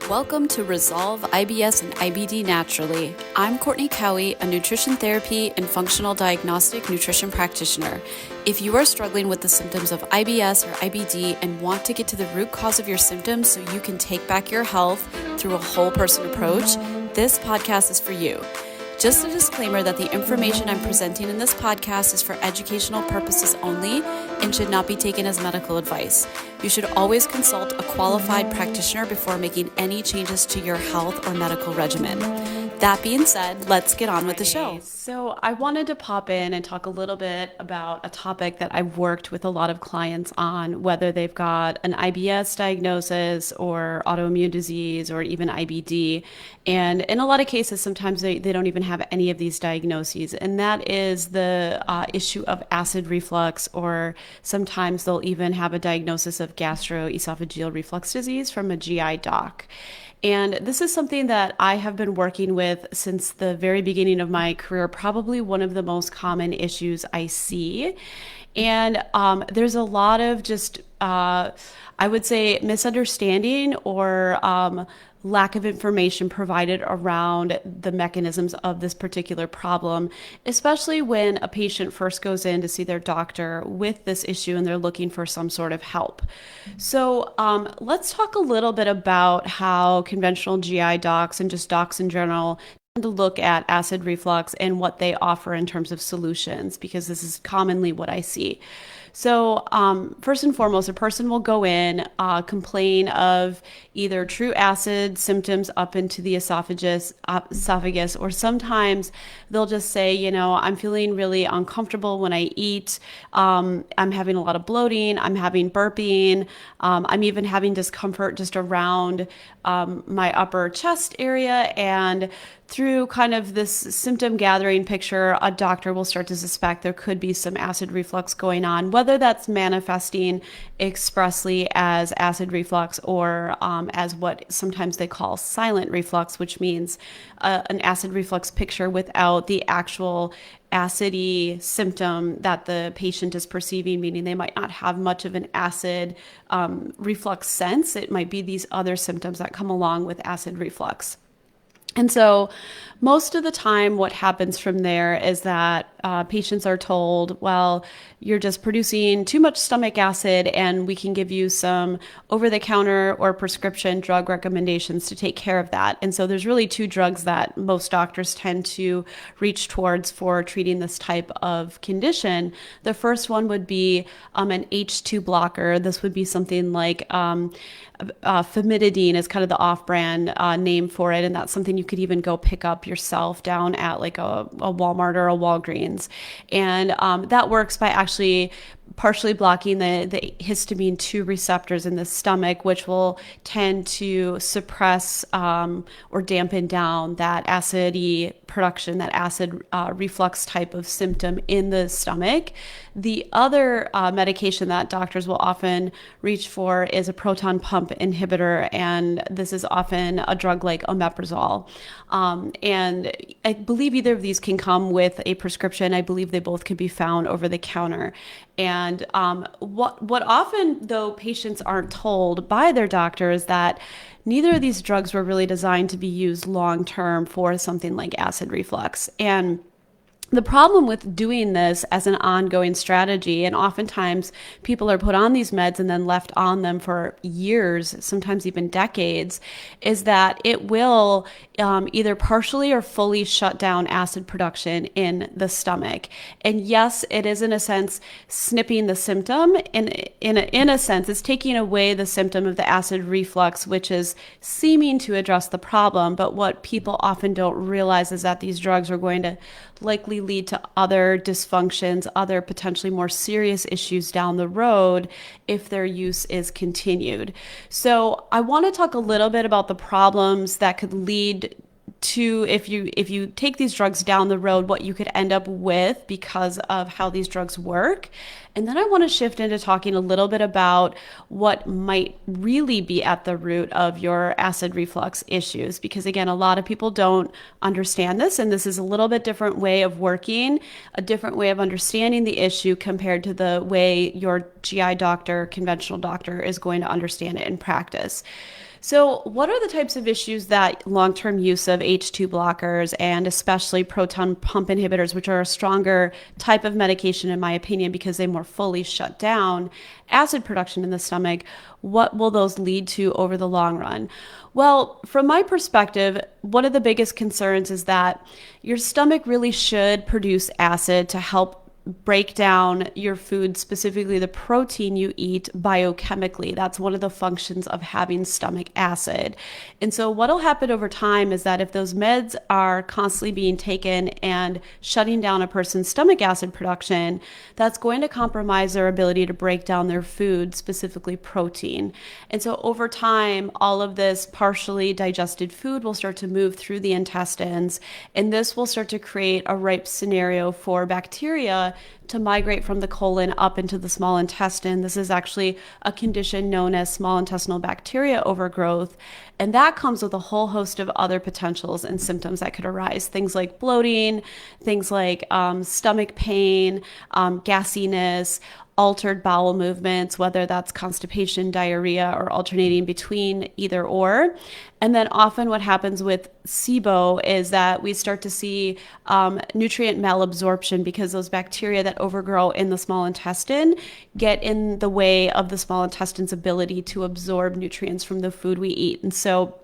Welcome to Resolve IBS and IBD Naturally. I'm Courtney Cowie, a nutrition therapy and functional diagnostic nutrition practitioner. If you are struggling with the symptoms of IBS or IBD and want to get to the root cause of your symptoms so you can take back your health through a whole person approach, this podcast is for you. Just a disclaimer that the information I'm presenting in this podcast is for educational purposes only and should not be taken as medical advice. You should always consult a qualified practitioner before making any changes to your health or medical regimen. That being said, let's get on with the show. So I wanted to pop in and talk a little bit about a topic that I've worked with a lot of clients on, whether they've got an IBS diagnosis or autoimmune disease or even IBD. And in a lot of cases, sometimes they don't even have any of these diagnoses. And that is the issue of acid reflux, or sometimes they'll even have a diagnosis of gastroesophageal reflux disease from a GI doc. And this is something that I have been working with since the very beginning of my career, probably one of the most common issues I see. And there's a lot of just, I would say, misunderstanding or lack of information provided around the mechanisms of this particular problem, especially when a patient first goes in to see their doctor with this issue and they're looking for some sort of help. So let's talk a little bit about how conventional GI docs and just docs in general tend to look at acid reflux and what they offer in terms of solutions, because this is commonly what I see. So first and foremost, a person will go in, complain of either true acid symptoms up into the esophagus, or sometimes they'll just say, I'm feeling really uncomfortable when I eat. I'm having a lot of bloating. I'm having burping. I'm even having discomfort just around my upper chest area. And through kind of this symptom gathering picture, a doctor will start to suspect there could be some acid reflux going on, whether that's manifesting expressly as acid reflux or as what sometimes they call silent reflux, which means an acid reflux picture without the actual acidy symptom that the patient is perceiving, meaning they might not have much of an acid reflux sense. It might be these other symptoms that come along with acid reflux. And so most of the time, what happens from there is that patients are told, well, you're just producing too much stomach acid, and we can give you some over-the-counter or prescription drug recommendations to take care of that. And so there's really two drugs that most doctors tend to reach towards for treating this type of condition. The first one would be an H2 blocker. This would be something like famotidine is kind of the off-brand name for it, and that's something you could even go pick up yourself down at like a Walmart or a Walgreens. And that works by actually partially blocking the histamine 2 receptors in the stomach, which will tend to suppress or dampen down that acidy production, that acid reflux type of symptom in the stomach. The other medication that doctors will often reach for is a proton pump inhibitor, and this is often a drug like omeprazole. And I believe either of these can come with a prescription. I believe they both can be found over the counter. And what often, though, patients aren't told by their doctor is that neither of these drugs were really designed to be used long term for something like acid reflux. And the problem with doing this as an ongoing strategy, and oftentimes people are put on these meds and then left on them for years, sometimes even decades, is that it will either partially or fully shut down acid production in the stomach. And yes, it is in a sense snipping the symptom. In a sense, it's taking away the symptom of the acid reflux, which is seeming to address the problem. But what people often don't realize is that these drugs are going to likely lead to other dysfunctions, other potentially more serious issues down the road if their use is continued. So I want to talk a little bit about the problems that could lead to, if you take these drugs down the road, what you could end up with because of how these drugs work. And then I want to shift into talking a little bit about what might really be at the root of your acid reflux issues. Because again, a lot of people don't understand this, and this is a little bit different way of working, a different way of understanding the issue compared to the way your GI doctor, conventional doctor, is going to understand it in practice. So, what are the types of issues that long-term use of H2 blockers and especially proton pump inhibitors, which are a stronger type of medication in my opinion because they more fully shut down acid production in the stomach, what will those lead to over the long run? Well, from my perspective, one of the biggest concerns is that your stomach really should produce acid to help break down your food, specifically the protein you eat biochemically. That's one of the functions of having stomach acid. And so what'll happen over time is that if those meds are constantly being taken and shutting down a person's stomach acid production, that's going to compromise their ability to break down their food, specifically protein. And so over time, all of this partially digested food will start to move through the intestines, and this will start to create a ripe scenario for bacteria to migrate from the colon up into the small intestine. This is actually a condition known as small intestinal bacteria overgrowth. And that comes with a whole host of other potentials and symptoms that could arise. Things like bloating, things like stomach pain, gassiness, altered bowel movements, whether that's constipation, diarrhea, or alternating between either or. And then often what happens with SIBO is that we start to see nutrient malabsorption because those bacteria that overgrow in the small intestine get in the way of the small intestine's ability to absorb nutrients from the food we eat. And so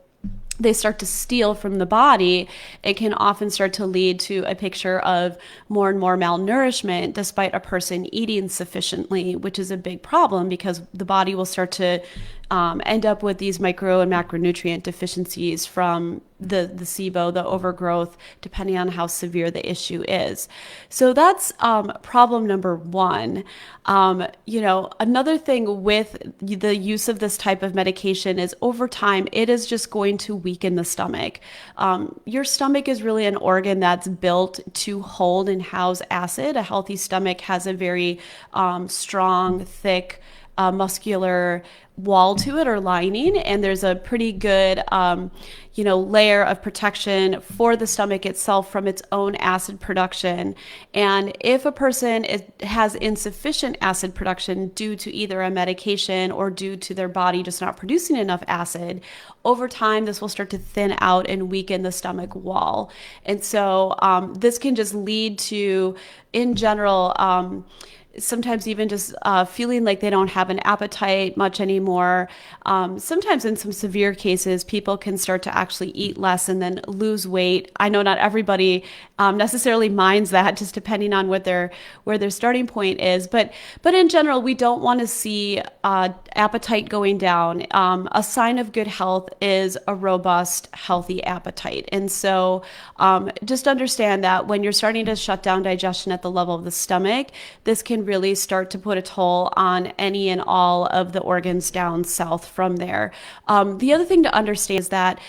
they start to steal from the body. It can often start to lead to a picture of more and more malnourishment despite a person eating sufficiently, which is a big problem because the body will start to end up with these micro and macronutrient deficiencies from the SIBO, the overgrowth, depending on how severe the issue is. So that's problem number one. Another thing with the use of this type of medication is over time, it is just going to weaken the stomach. Your stomach is really an organ that's built to hold and house acid. A healthy stomach has a very strong, thick, muscular wall to it or lining, and there's a pretty good layer of protection for the stomach itself from its own acid production. And if a person has insufficient acid production due to either a medication or due to their body just not producing enough acid, over time this will start to thin out and weaken the stomach wall. And so this can just lead to, in general, sometimes even just feeling like they don't have an appetite much anymore. Sometimes in some severe cases, people can start to actually eat less and then lose weight. I know not everybody necessarily minds that, just depending on where their starting point is. But in general, we don't want to see appetite going down. A sign of good health is a robust, healthy appetite. And so just understand that when you're starting to shut down digestion at the level of the stomach, this can really start to put a toll on any and all of the organs down south from there. The other thing to understand is that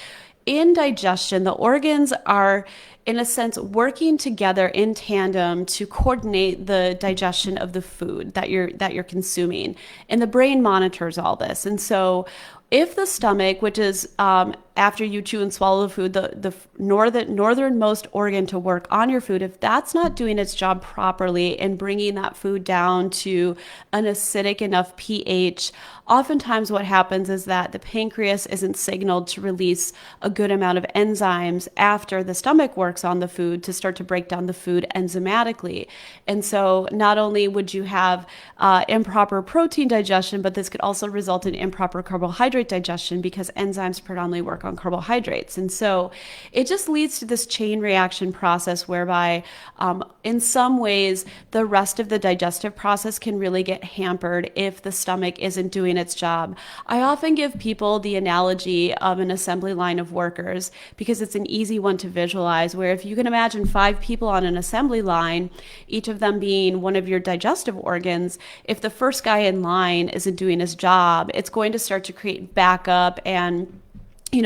in digestion, the organs are, in a sense, working together in tandem to coordinate the digestion of the food that you're consuming, and the brain monitors all this. And so if the stomach, which is after you chew and swallow the food, the northernmost organ to work on your food, if that's not doing its job properly and bringing that food down to an acidic enough pH, oftentimes what happens is that the pancreas isn't signaled to release a good amount of enzymes after the stomach works on the food to start to break down the food enzymatically. And so not only would you have improper protein digestion, but this could also result in improper carbohydrate digestion because enzymes predominantly work on carbohydrates. And so it just leads to this chain reaction process whereby in some ways the rest of the digestive process can really get hampered if the stomach isn't doing its job. I often give people the analogy of an assembly line of workers because it's an easy one to visualize, where if you can imagine 5 people on an assembly line, each of them being one of your digestive organs, if the first guy in line isn't doing his job, it's going to start to create backup and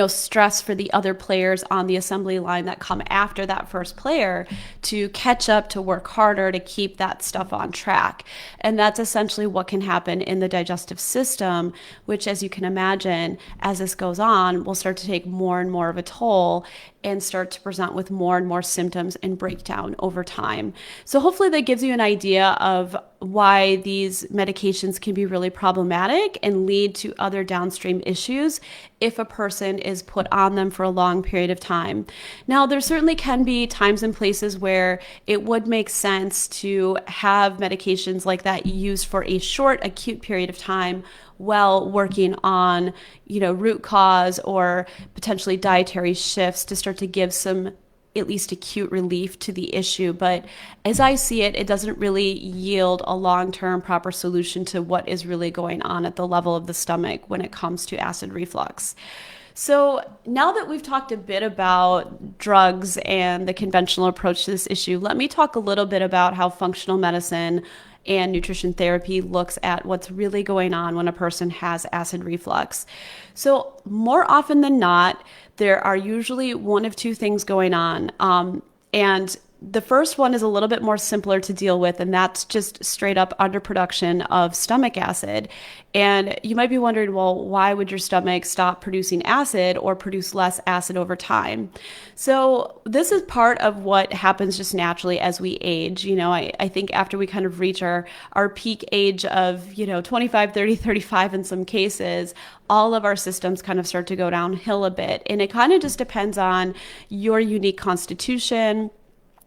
stress for the other players on the assembly line that come after that first player to catch up, to work harder, to keep that stuff on track. And that's essentially what can happen in the digestive system, which, as you can imagine, as this goes on, will start to take more and more of a toll and start to present with more and more symptoms and breakdown over time. So hopefully that gives you an idea of why these medications can be really problematic and lead to other downstream issues if a person is put on them for a long period of time. Now, there certainly can be times and places where it would make sense to have medications like that used for a short, acute period of time while working on, root cause or potentially dietary shifts to start to give some at least acute relief to the issue. But as I see it, it doesn't really yield a long-term proper solution to what is really going on at the level of the stomach when it comes to acid reflux. So now that we've talked a bit about drugs and the conventional approach to this issue, let me talk a little bit about how functional medicine and nutrition therapy looks at what's really going on when a person has acid reflux. So more often than not, there are usually one of two things going on. And the first one is a little bit more simpler to deal with, and that's just straight up underproduction of stomach acid. And you might be wondering, well, why would your stomach stop producing acid or produce less acid over time? So this is part of what happens just naturally as we age. I think after we kind of reach our peak age of, 25, 30, 35 in some cases, all of our systems kind of start to go downhill a bit. And it kind of just depends on your unique constitution.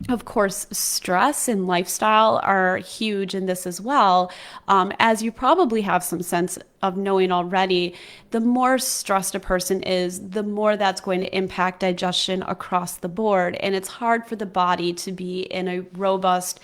Of course, stress and lifestyle are huge in this as well. As you probably have some sense of knowing already, the more stressed a person is, the more that's going to impact digestion across the board. And it's hard for the body to be in a robust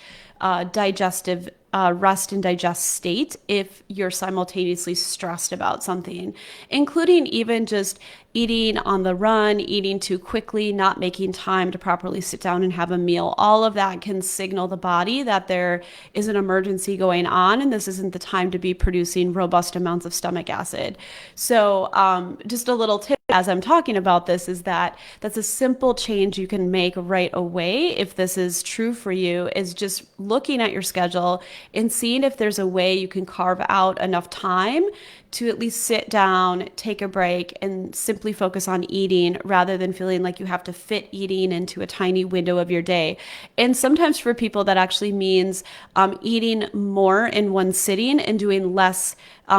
digestive rest and digest state if you're simultaneously stressed about something, including even just eating on the run, eating too quickly, not making time to properly sit down and have a meal. All of that can signal the body that there is an emergency going on and this isn't the time to be producing robust amounts of stomach acid. So just a little tip as I'm talking about this is that that's a simple change you can make right away if this is true for you, is just looking at your schedule and seeing if there's a way you can carve out enough time to at least sit down, take a break, and simply focus on eating rather than feeling like you have to fit eating into a tiny window of your day. And sometimes for people that actually means eating more in one sitting and doing less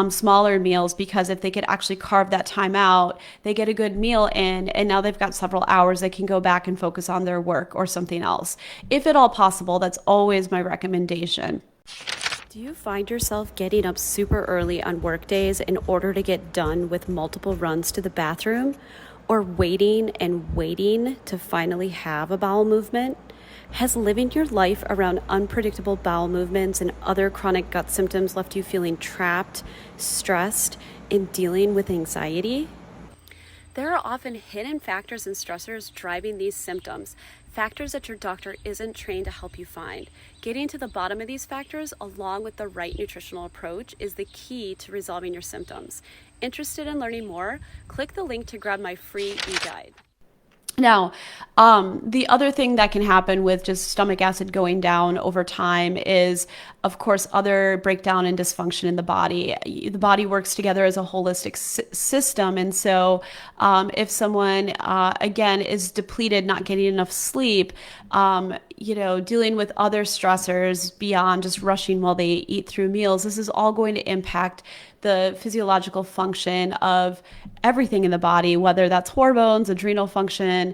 smaller meals, because if they could actually carve that time out, they get a good meal in, and now they've got several hours they can go back and focus on their work or something else. If at all possible, that's always my recommendation. Do you find yourself getting up super early on work days in order to get done with multiple runs to the bathroom, or waiting and waiting to finally have a bowel movement? Has living your life around unpredictable bowel movements and other chronic gut symptoms left you feeling trapped, stressed, and dealing with anxiety? There are often hidden factors and stressors driving these symptoms, factors that your doctor isn't trained to help you find. Getting to the bottom of these factors, along with the right nutritional approach, is the key to resolving your symptoms. Interested in learning more? Click the link to grab my free e-guide. Now, the other thing that can happen with just stomach acid going down over time is, of course, other breakdown and dysfunction in the body. The body works together as a holistic system. And so if someone, again, is depleted, not getting enough sleep, dealing with other stressors beyond just rushing while they eat through meals, this is all going to impact the physiological function of everything in the body, whether that's hormones, adrenal function,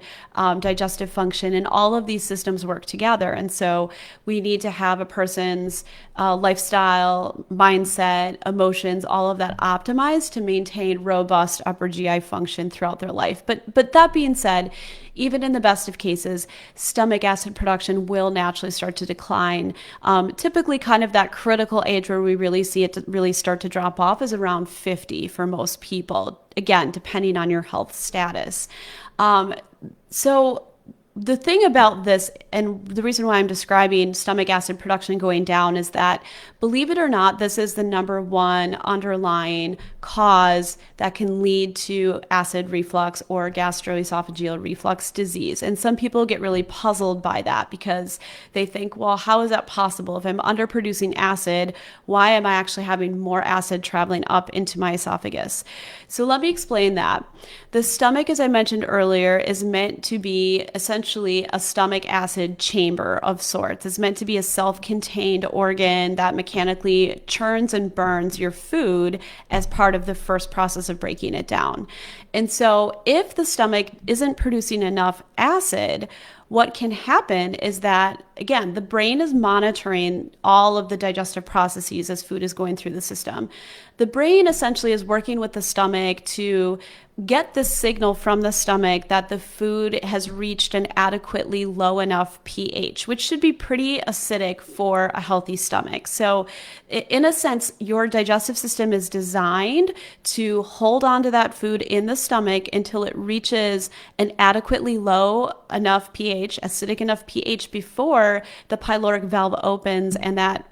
digestive function, and all of these systems work together. And so we need to have a person's lifestyle, mindset, emotions, all of that optimized to maintain robust upper GI function throughout their life. But that being said, even in the best of cases, stomach acid production will naturally start to decline. Typically, kind of that critical age where we really see it to really start to drop off is around 50 for most people, again, depending on your health status. So the thing about this, and the reason why I'm describing stomach acid production going down, is that, believe it or not, this is the number one underlying cause that can lead to acid reflux or gastroesophageal reflux disease. And some people get really puzzled by that because they think, well, how is that possible? If I'm underproducing acid, why am I actually having more acid traveling up into my esophagus? So let me explain that. The stomach, as I mentioned earlier, is meant to be essentially essentially a stomach acid chamber of sorts. It's meant to be a self-contained organ that mechanically churns and burns your food as part of the first process of breaking it down. And so if the stomach isn't producing enough acid, what can happen is that, again, the brain is monitoring all of the digestive processes as food is going through the system. The brain essentially is working with the stomach to get the signal from the stomach that the food has reached an adequately low enough pH, which should be pretty acidic for a healthy stomach. So in a sense, your digestive system is designed to hold on to that food in the stomach until it reaches an adequately low enough pH, acidic enough pH, before the pyloric valve opens and that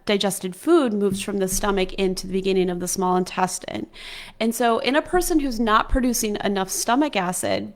digested food moves from the stomach into the beginning of the small intestine. And so in a person who's not producing enough stomach acid,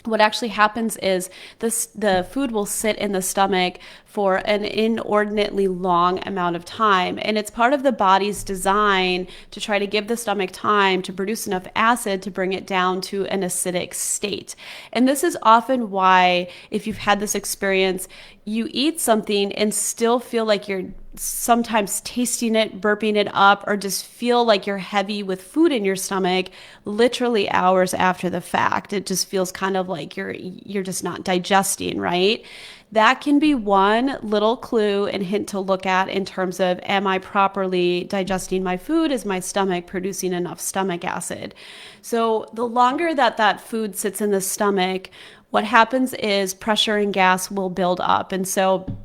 what actually happens is the food will sit in the stomach for an inordinately long amount of time. And it's part of the body's design to try to give the stomach time to produce enough acid to bring it down to an acidic state. And this is often why, if you've had this experience, you eat something and still feel like you're sometimes tasting it, burping it up, or just feel like you're heavy with food in your stomach literally hours after the fact. It just feels kind of like you're just not digesting, right? That can be one little clue and hint to look at in terms of, am I properly digesting my food? Is my stomach producing enough stomach acid? So the longer that food sits in the stomach, what happens is pressure and gas will build up. And so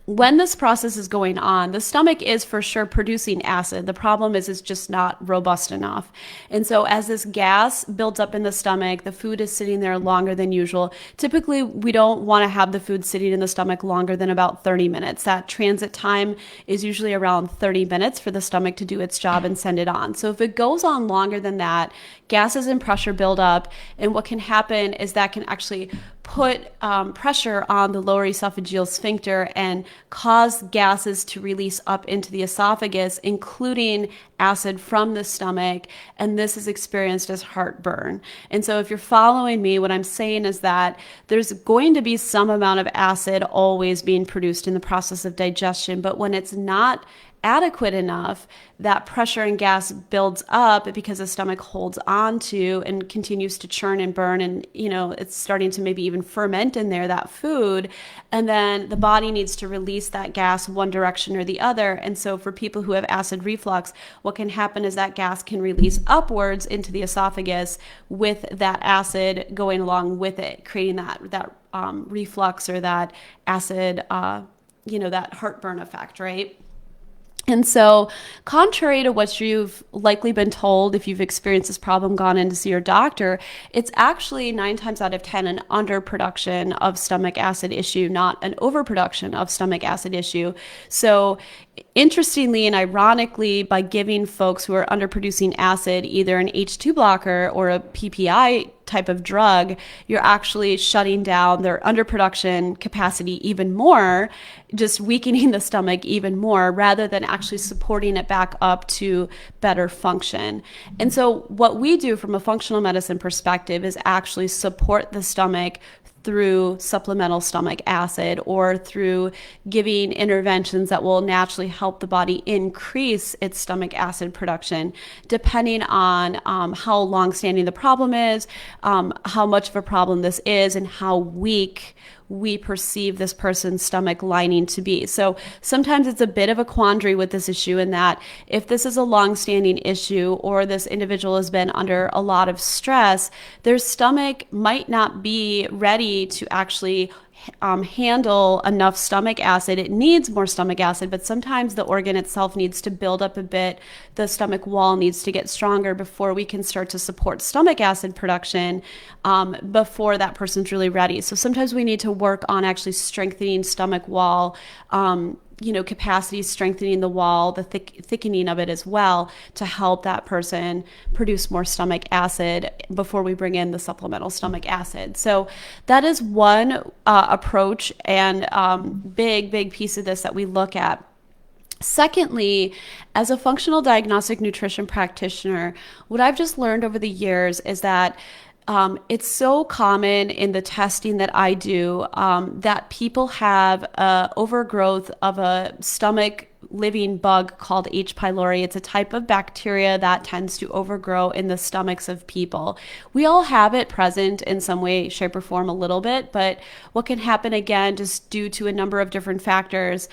when this process is going on, the stomach is for sure producing acid. The problem is it's just not robust enough. And so as this gas builds up in the stomach, the food is sitting there longer than usual. Typically, we don't want to have the food sitting in the stomach longer than about 30 minutes. That transit time is usually around 30 minutes for the stomach to do its job and send it on. So if it goes on longer than that, gases and pressure build up. And what can happen is that can actually put pressure on the lower esophageal sphincter and cause gases to release up into the esophagus, including acid from the stomach. And this is experienced as heartburn. And so if you're following me, what I'm saying is that there's going to be some amount of acid always being produced in the process of digestion, but when it's not adequate enough, that pressure and gas builds up because the stomach holds on to and continues to churn and burn, and it's starting to maybe even ferment in there, that food, and then the body needs to release that gas one direction or the other. And so for people who have acid reflux, what can happen is that gas can release upwards into the esophagus with that acid going along with it, creating that reflux or that acid that heartburn effect, right? And so contrary to what you've likely been told, if you've experienced this problem, gone in to see your doctor, it's actually 9 times out of 10 an underproduction of stomach acid issue, not an overproduction of stomach acid issue. So interestingly and ironically, by giving folks who are underproducing acid either an H2 blocker or a PPI type of drug, you're actually shutting down their underproduction capacity even more, just weakening the stomach even more, rather than actually supporting it back up to better function. And so what we do from a functional medicine perspective is actually support the stomach through supplemental stomach acid or through giving interventions that will naturally help the body increase its stomach acid production, depending on how long-standing the problem is, how much of a problem this is, and how weak we perceive this person's stomach lining to be. So sometimes it's a bit of a quandary with this issue, in that if this is a long-standing issue or this individual has been under a lot of stress, their stomach might not be ready to actually handle enough stomach acid. It needs more stomach acid, but sometimes the organ itself needs to build up a bit. The stomach wall needs to get stronger before we can start to support stomach acid production before that person's really ready. So sometimes we need to work on actually strengthening stomach wall, capacity, strengthening the wall, the thickening of it as well, to help that person produce more stomach acid before we bring in the supplemental stomach acid. So that is one approach and big piece of this that we look at. Secondly, as a functional diagnostic nutrition practitioner, what I've just learned over the years is that It's so common in the testing that I do that people have overgrowth of a stomach living bug called H. pylori. It's a type of bacteria that tends to overgrow in the stomachs of people. We all have it present in some way, shape, or form a little bit, but what can happen again, just due to a number of different factors,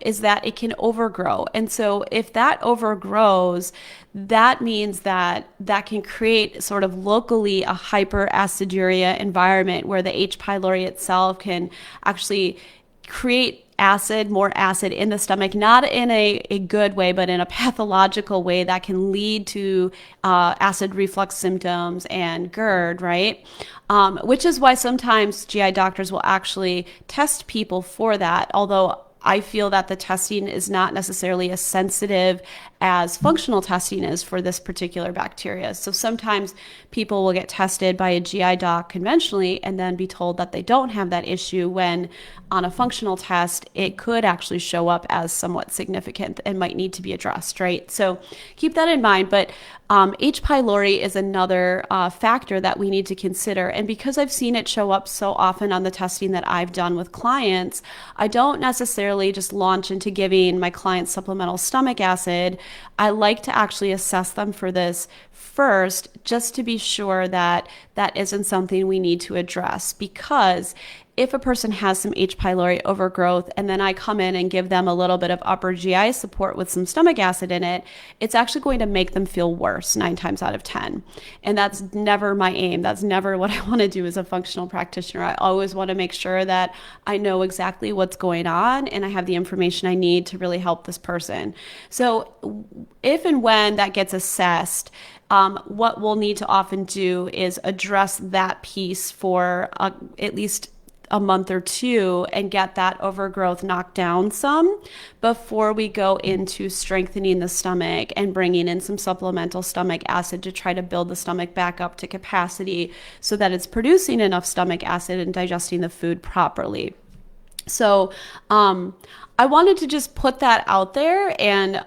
is that it can overgrow. And so if that overgrows, that means that that can create sort of locally a hyperaciduria environment where the H. pylori itself can actually create more acid in the stomach, not in a good way, but in a pathological way that can lead to acid reflux symptoms and GERD, right? Which is why sometimes GI doctors will actually test people for that, although I feel that the testing is not necessarily as sensitive as functional testing is for this particular bacteria. So sometimes people will get tested by a GI doc conventionally and then be told that they don't have that issue, when on a functional test, it could actually show up as somewhat significant and might need to be addressed, right? So keep that in mind. But H. pylori is another factor that we need to consider. And because I've seen it show up so often on the testing that I've done with clients, I don't necessarily just launch into giving my clients supplemental stomach acid. I like to actually assess them for this first, just to be sure that that isn't something we need to address. Because if a person has some H. pylori overgrowth and then I come in and give them a little bit of upper GI support with some stomach acid in it, it's actually going to make them feel worse 9 times out of 10. And that's never my aim. That's never what I want to do as a functional practitioner. I always want to make sure that I know exactly what's going on and I have the information I need to really help this person. So if and when that gets assessed, what we'll need to often do is address that piece for at least a month or two and get that overgrowth knocked down some before we go into strengthening the stomach and bringing in some supplemental stomach acid to try to build the stomach back up to capacity so that it's producing enough stomach acid and digesting the food properly. So I wanted to just put that out there and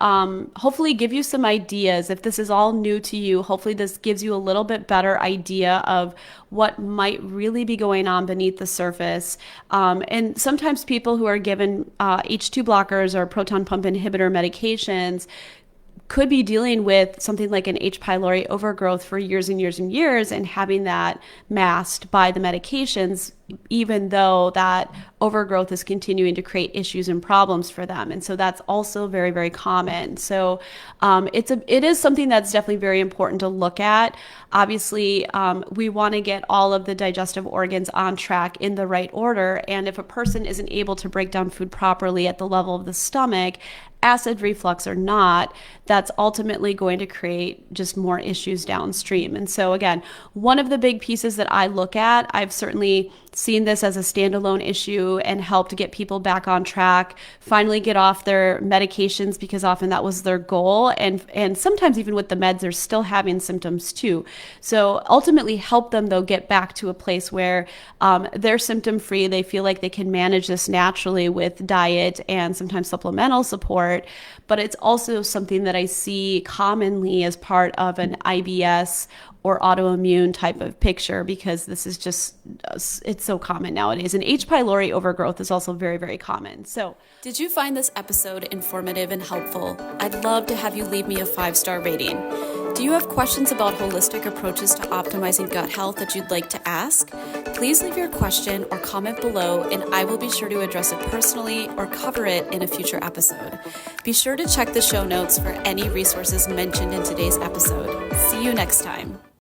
hopefully give you some ideas. If this is all new to you, hopefully this gives you a little bit better idea of what might really be going on beneath the surface. And sometimes people who are given H2 blockers or proton pump inhibitor medications could be dealing with something like an H. pylori overgrowth for years and years and years and having that masked by the medications, even though that overgrowth is continuing to create issues and problems for them. And so that's also very, very common. So it is something that's definitely very important to look at. Obviously, we want to get all of the digestive organs on track in the right order. And if a person isn't able to break down food properly at the level of the stomach, acid reflux or not, that's ultimately going to create just more issues downstream. And so again, one of the big pieces that I look at, I've certainly seen this as a standalone issue and helped get people back on track, finally get off their medications, because often that was their goal. And sometimes even with the meds, they're still having symptoms too. So ultimately help them though get back to a place where they're symptom free. They feel like they can manage this naturally with diet and sometimes supplemental support. But it's also something that I see commonly as part of an IBS or autoimmune type of picture, because this is just, it's so common nowadays. And H. pylori overgrowth is also very, very common. So, did you find this episode informative and helpful? I'd love to have you leave me a 5-star rating. Do you have questions about holistic approaches to optimizing gut health that you'd like to ask? Please leave your question or comment below, and I will be sure to address it personally or cover it in a future episode. Be sure to check the show notes for any resources mentioned in today's episode. See you next time.